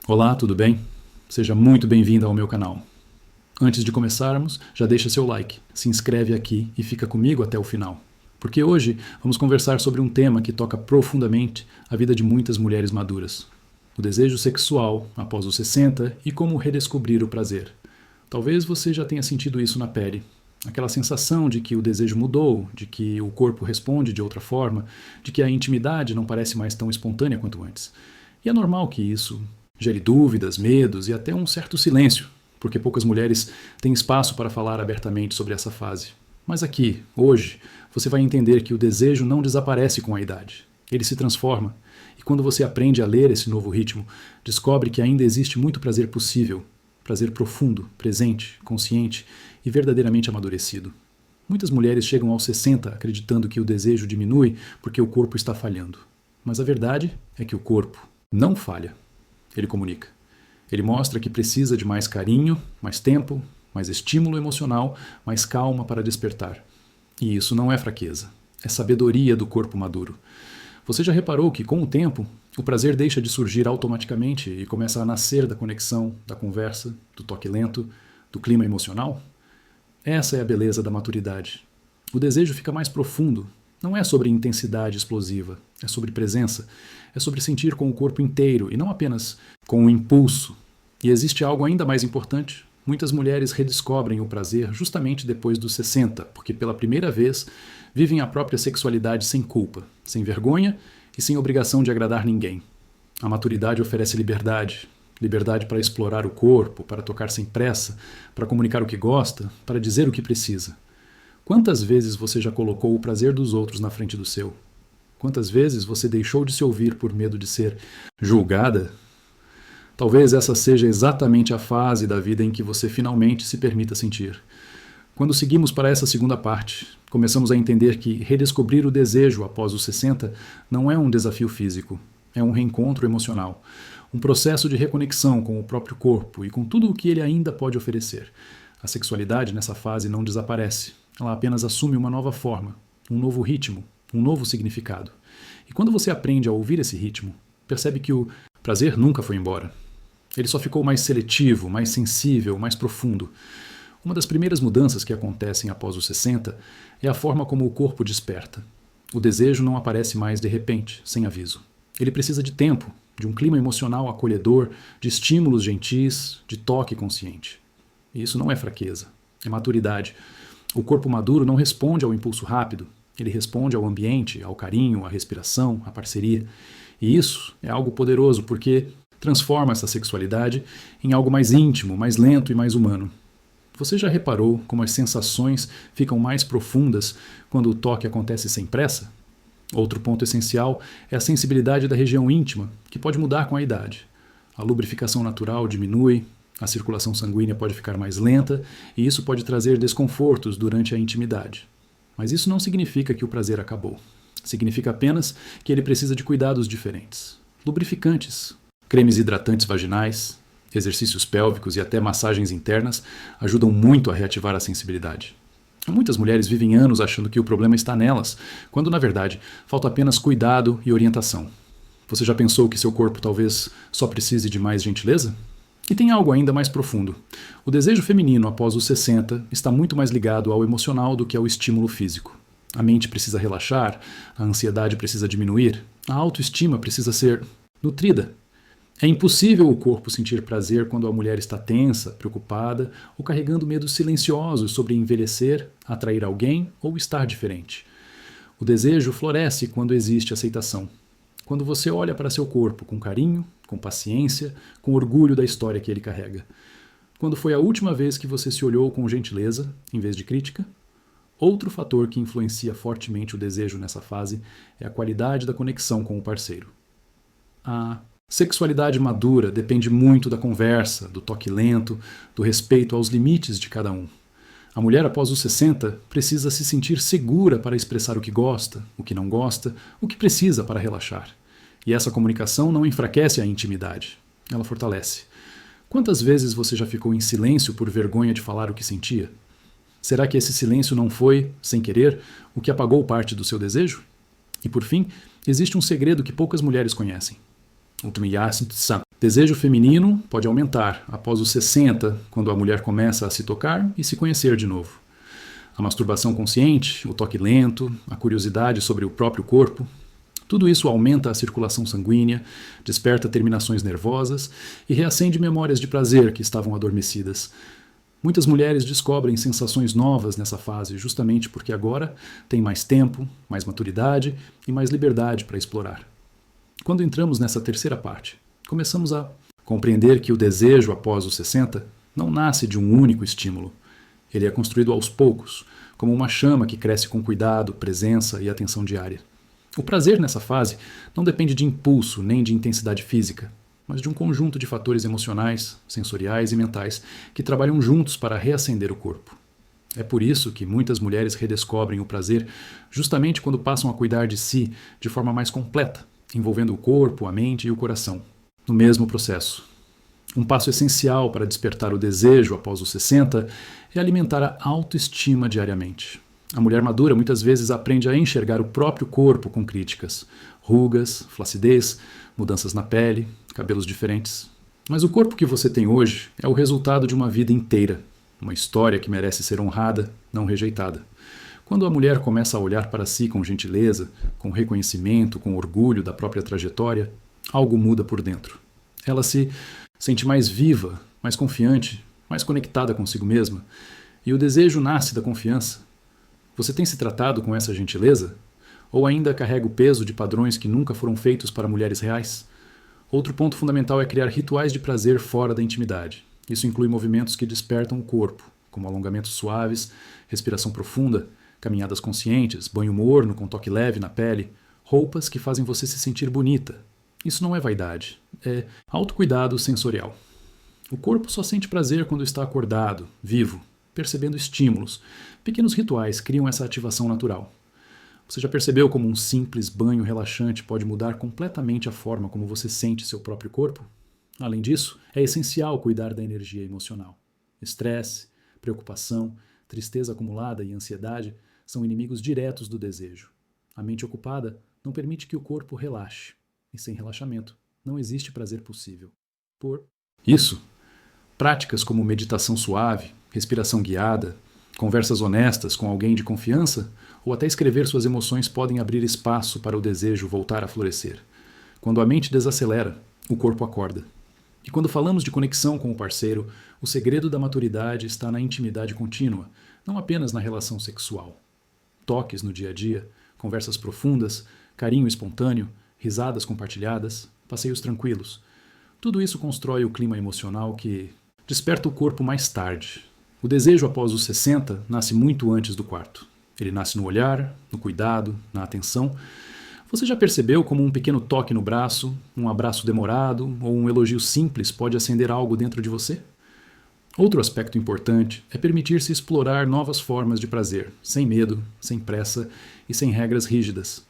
Olá, tudo bem? Seja muito bem-vindo ao meu canal. Antes de começarmos, já deixa seu like, se inscreve aqui e fica comigo até o final. Porque hoje vamos conversar sobre um tema que toca profundamente a vida de muitas mulheres maduras. O desejo sexual após os 60 e como redescobrir o prazer. Talvez você já tenha sentido isso na pele. Aquela sensação de que o desejo mudou, de que o corpo responde de outra forma, de que a intimidade não parece mais tão espontânea quanto antes. E é normal que isso gere dúvidas, medos e até um certo silêncio, porque poucas mulheres têm espaço para falar abertamente sobre essa fase. Mas aqui, hoje, você vai entender que o desejo não desaparece com a idade. Ele se transforma. E quando você aprende a ler esse novo ritmo, descobre que ainda existe muito prazer possível. Prazer profundo, presente, consciente e verdadeiramente amadurecido. Muitas mulheres chegam aos 60 acreditando que o desejo diminui porque o corpo está falhando. Mas a verdade é que o corpo não falha. Ele comunica. Ele mostra que precisa de mais carinho, mais tempo, mais estímulo emocional, mais calma para despertar. E isso não é fraqueza. É sabedoria do corpo maduro. Você já reparou que, com o tempo, o prazer deixa de surgir automaticamente e começa a nascer da conexão, da conversa, do toque lento, do clima emocional? Essa é a beleza da maturidade. O desejo fica mais profundo. Não é sobre intensidade explosiva, é sobre presença, é sobre sentir com o corpo inteiro e não apenas com o impulso. E existe algo ainda mais importante. Muitas mulheres redescobrem o prazer justamente depois dos 60, porque pela primeira vez vivem a própria sexualidade sem culpa, sem vergonha e sem obrigação de agradar ninguém. A maturidade oferece liberdade. Liberdade para explorar o corpo, para tocar sem pressa, para comunicar o que gosta, para dizer o que precisa. Quantas vezes você já colocou o prazer dos outros na frente do seu? Quantas vezes você deixou de se ouvir por medo de ser julgada? Talvez essa seja exatamente a fase da vida em que você finalmente se permita sentir. Quando seguimos para essa segunda parte, começamos a entender que redescobrir o desejo após os 60 não é um desafio físico, é um reencontro emocional, um processo de reconexão com o próprio corpo e com tudo o que ele ainda pode oferecer. A sexualidade nessa fase não desaparece. Ela apenas assume uma nova forma, um novo ritmo, um novo significado. E quando você aprende a ouvir esse ritmo, percebe que o prazer nunca foi embora. Ele só ficou mais seletivo, mais sensível, mais profundo. Uma das primeiras mudanças que acontecem após os 60 é a forma como o corpo desperta. O desejo não aparece mais de repente, sem aviso. Ele precisa de tempo, de um clima emocional acolhedor, de estímulos gentis, de toque consciente. E isso não é fraqueza, é maturidade. O corpo maduro não responde ao impulso rápido, ele responde ao ambiente, ao carinho, à respiração, à parceria. E isso é algo poderoso porque transforma essa sexualidade em algo mais íntimo, mais lento e mais humano. Você já reparou como as sensações ficam mais profundas quando o toque acontece sem pressa? Outro ponto essencial é a sensibilidade da região íntima, que pode mudar com a idade. A lubrificação natural diminui, a circulação sanguínea pode ficar mais lenta e isso pode trazer desconfortos durante a intimidade. Mas isso não significa que o prazer acabou. Significa apenas que ele precisa de cuidados diferentes. Lubrificantes, cremes hidratantes vaginais, exercícios pélvicos e até massagens internas ajudam muito a reativar a sensibilidade. Muitas mulheres vivem anos achando que o problema está nelas, quando na verdade falta apenas cuidado e orientação. Você já pensou que seu corpo talvez só precise de mais gentileza? E tem algo ainda mais profundo. O desejo feminino após os 60 está muito mais ligado ao emocional do que ao estímulo físico. A mente precisa relaxar, a ansiedade precisa diminuir, a autoestima precisa ser nutrida. É impossível o corpo sentir prazer quando a mulher está tensa, preocupada ou carregando medos silenciosos sobre envelhecer, atrair alguém ou estar diferente. O desejo floresce quando existe aceitação. Quando você olha para seu corpo com carinho, com paciência, com orgulho da história que ele carrega. Quando foi a última vez que você se olhou com gentileza, em vez de crítica? Outro fator que influencia fortemente o desejo nessa fase é a qualidade da conexão com o parceiro. A sexualidade madura depende muito da conversa, do toque lento, do respeito aos limites de cada um. A mulher após os 60 precisa se sentir segura para expressar o que gosta, o que não gosta, o que precisa para relaxar. E essa comunicação não enfraquece a intimidade, ela fortalece. Quantas vezes você já ficou em silêncio por vergonha de falar o que sentia? Será que esse silêncio não foi, sem querer, o que apagou parte do seu desejo? E por fim, existe um segredo que poucas mulheres conhecem. O Tumiyasam. Desejo feminino pode aumentar após os 60, quando a mulher começa a se tocar e se conhecer de novo. A masturbação consciente, o toque lento, a curiosidade sobre o próprio corpo, tudo isso aumenta a circulação sanguínea, desperta terminações nervosas e reacende memórias de prazer que estavam adormecidas. Muitas mulheres descobrem sensações novas nessa fase justamente porque agora têm mais tempo, mais maturidade e mais liberdade para explorar. Quando entramos nessa terceira parte, começamos a compreender que o desejo após os 60 não nasce de um único estímulo. Ele é construído aos poucos, como uma chama que cresce com cuidado, presença e atenção diária. O prazer nessa fase não depende de impulso nem de intensidade física, mas de um conjunto de fatores emocionais, sensoriais e mentais que trabalham juntos para reacender o corpo. É por isso que muitas mulheres redescobrem o prazer justamente quando passam a cuidar de si de forma mais completa, envolvendo o corpo, a mente e o coração, no mesmo processo. Um passo essencial para despertar o desejo após os 60 é alimentar a autoestima diariamente. A mulher madura muitas vezes aprende a enxergar o próprio corpo com críticas, rugas, flacidez, mudanças na pele, cabelos diferentes. Mas o corpo que você tem hoje é o resultado de uma vida inteira, uma história que merece ser honrada, não rejeitada. Quando a mulher começa a olhar para si com gentileza, com reconhecimento, com orgulho da própria trajetória, algo muda por dentro. Ela se sente mais viva, mais confiante, mais conectada consigo mesma, e o desejo nasce da confiança. Você tem se tratado com essa gentileza? Ou ainda carrega o peso de padrões que nunca foram feitos para mulheres reais? Outro ponto fundamental é criar rituais de prazer fora da intimidade. Isso inclui movimentos que despertam o corpo, como alongamentos suaves, respiração profunda, caminhadas conscientes, banho morno com toque leve na pele, roupas que fazem você se sentir bonita. Isso não é vaidade, é autocuidado sensorial. O corpo só sente prazer quando está acordado, vivo, percebendo estímulos. Pequenos rituais criam essa ativação natural. Você já percebeu como um simples banho relaxante pode mudar completamente a forma como você sente seu próprio corpo? Além disso, é essencial cuidar da energia emocional. Estresse, preocupação, tristeza acumulada e ansiedade são inimigos diretos do desejo. A mente ocupada não permite que o corpo relaxe, e sem relaxamento não existe prazer possível. Por isso, práticas como meditação suave, respiração guiada, conversas honestas com alguém de confiança ou até escrever suas emoções podem abrir espaço para o desejo voltar a florescer. Quando a mente desacelera, o corpo acorda. E quando falamos de conexão com o parceiro, o segredo da maturidade está na intimidade contínua, não apenas na relação sexual. Toques no dia a dia, conversas profundas, carinho espontâneo, risadas compartilhadas, passeios tranquilos. Tudo isso constrói o clima emocional que desperta o corpo mais tarde. O desejo após os 60 nasce muito antes do quarto. Ele nasce no olhar, no cuidado, na atenção. Você já percebeu como um pequeno toque no braço, um abraço demorado ou um elogio simples pode acender algo dentro de você? Outro aspecto importante é permitir-se explorar novas formas de prazer, sem medo, sem pressa e sem regras rígidas.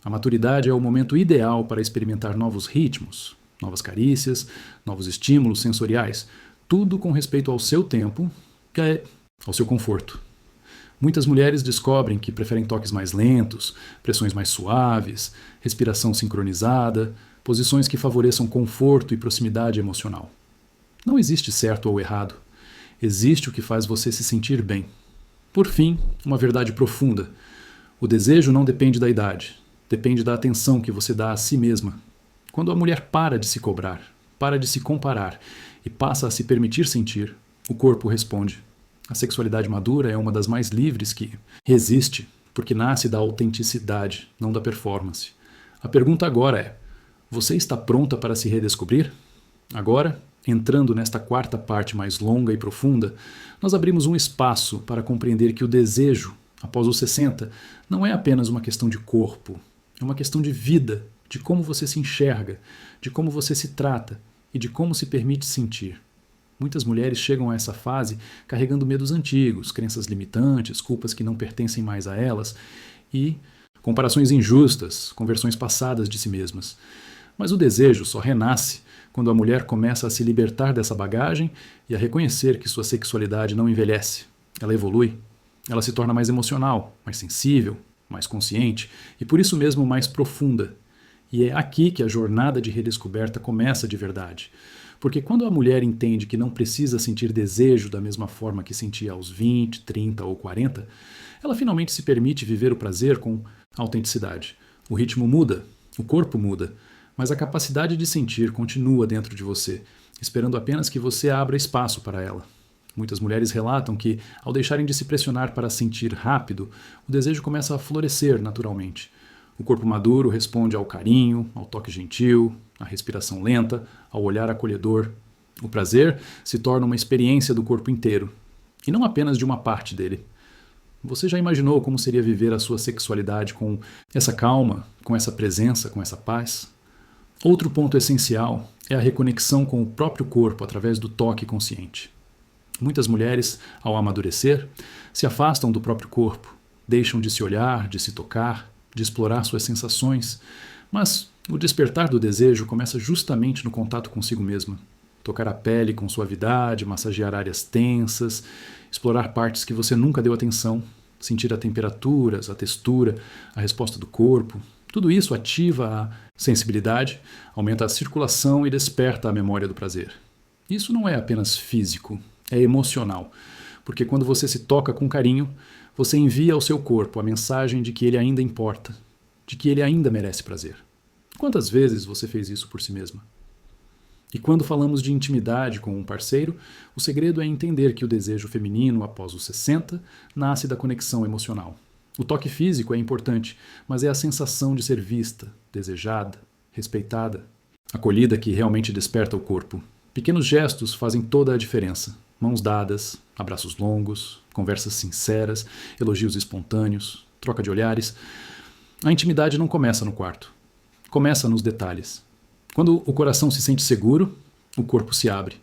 A maturidade é o momento ideal para experimentar novos ritmos, novas carícias, novos estímulos sensoriais, tudo com respeito ao seu tempo e ao seu conforto. Muitas mulheres descobrem que preferem toques mais lentos, pressões mais suaves, respiração sincronizada, posições que favoreçam conforto e proximidade emocional. Não existe certo ou errado. Existe o que faz você se sentir bem. Por fim, uma verdade profunda. O desejo não depende da idade, depende da atenção que você dá a si mesma. Quando a mulher para de se cobrar, para de se comparar e passa a se permitir sentir, o corpo responde. A sexualidade madura é uma das mais livres que resiste, porque nasce da autenticidade, não da performance. A pergunta agora é: você está pronta para se redescobrir? Agora, entrando nesta quarta parte mais longa e profunda, nós abrimos um espaço para compreender que o desejo, após os 60, não é apenas uma questão de corpo, é uma questão de vida, de como você se enxerga, de como você se trata e de como se permite sentir. Muitas mulheres chegam a essa fase carregando medos antigos, crenças limitantes, culpas que não pertencem mais a elas e comparações injustas com versões passadas de si mesmas. Mas o desejo só renasce quando a mulher começa a se libertar dessa bagagem e a reconhecer que sua sexualidade não envelhece. Ela evolui, ela se torna mais emocional, mais sensível, mais consciente e por isso mesmo mais profunda. E é aqui que a jornada de redescoberta começa de verdade. Porque quando a mulher entende que não precisa sentir desejo da mesma forma que sentia aos 20, 30 ou 40, ela finalmente se permite viver o prazer com autenticidade. O ritmo muda, o corpo muda, mas a capacidade de sentir continua dentro de você, esperando apenas que você abra espaço para ela. Muitas mulheres relatam que, ao deixarem de se pressionar para sentir rápido, o desejo começa a florescer naturalmente. O corpo maduro responde ao carinho, ao toque gentil, à respiração lenta, ao olhar acolhedor. O prazer se torna uma experiência do corpo inteiro, e não apenas de uma parte dele. Você já imaginou como seria viver a sua sexualidade com essa calma, com essa presença, com essa paz? Outro ponto essencial é a reconexão com o próprio corpo através do toque consciente. Muitas mulheres, ao amadurecer, se afastam do próprio corpo, deixam de se olhar, de se tocar, de explorar suas sensações, mas o despertar do desejo começa justamente no contato consigo mesma. Tocar a pele com suavidade, massagear áreas tensas, explorar partes que você nunca deu atenção, sentir as temperaturas, a textura, a resposta do corpo. Tudo isso ativa a sensibilidade, aumenta a circulação e desperta a memória do prazer. Isso não é apenas físico, é emocional, porque quando você se toca com carinho, você envia ao seu corpo a mensagem de que ele ainda importa, de que ele ainda merece prazer. Quantas vezes você fez isso por si mesma? E quando falamos de intimidade com um parceiro, o segredo é entender que o desejo feminino após os 60 nasce da conexão emocional. O toque físico é importante, mas é a sensação de ser vista, desejada, respeitada, acolhida que realmente desperta o corpo. Pequenos gestos fazem toda a diferença. Mãos dadas, abraços longos, conversas sinceras, elogios espontâneos, troca de olhares. A intimidade não começa no quarto. Começa nos detalhes. Quando o coração se sente seguro, o corpo se abre.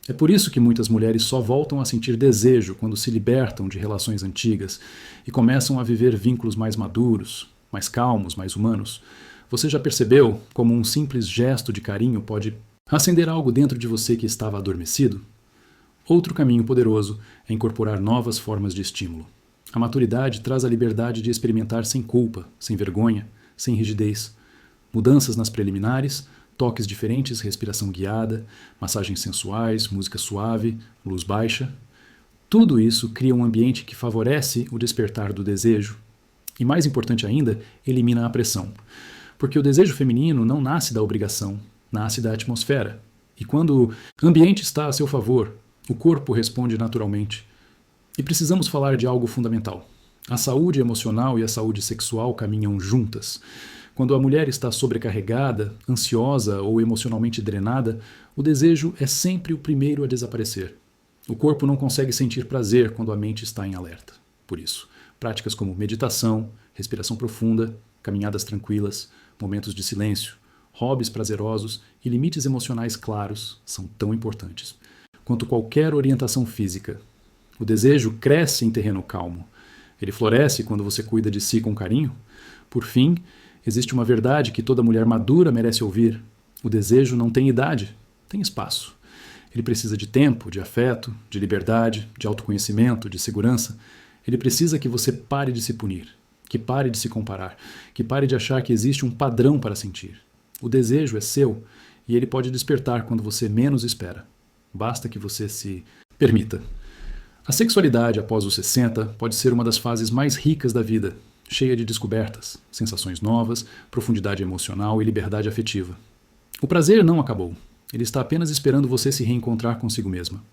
É por isso que muitas mulheres só voltam a sentir desejo quando se libertam de relações antigas e começam a viver vínculos mais maduros, mais calmos, mais humanos. Você já percebeu como um simples gesto de carinho pode acender algo dentro de você que estava adormecido? Outro caminho poderoso é incorporar novas formas de estímulo. A maturidade traz a liberdade de experimentar sem culpa, sem vergonha, sem rigidez. Mudanças nas preliminares, toques diferentes, respiração guiada, massagens sensuais, música suave, luz baixa. Tudo isso cria um ambiente que favorece o despertar do desejo. E mais importante ainda, elimina a pressão. Porque o desejo feminino não nasce da obrigação, nasce da atmosfera. E quando o ambiente está a seu favor, o corpo responde naturalmente. E precisamos falar de algo fundamental. A saúde emocional e a saúde sexual caminham juntas. Quando a mulher está sobrecarregada, ansiosa ou emocionalmente drenada, o desejo é sempre o primeiro a desaparecer. O corpo não consegue sentir prazer quando a mente está em alerta. Por isso, práticas como meditação, respiração profunda, caminhadas tranquilas, momentos de silêncio, hobbies prazerosos e limites emocionais claros são tão importantes quanto qualquer orientação física. O desejo cresce em terreno calmo. Ele floresce quando você cuida de si com carinho. Por fim, existe uma verdade que toda mulher madura merece ouvir. O desejo não tem idade, tem espaço. Ele precisa de tempo, de afeto, de liberdade, de autoconhecimento, de segurança. Ele precisa que você pare de se punir, que pare de se comparar, que pare de achar que existe um padrão para sentir. O desejo é seu e ele pode despertar quando você menos espera. Basta que você se permita. A sexualidade após os 60 pode ser uma das fases mais ricas da vida, cheia de descobertas, sensações novas, profundidade emocional e liberdade afetiva. O prazer não acabou. Ele está apenas esperando você se reencontrar consigo mesma.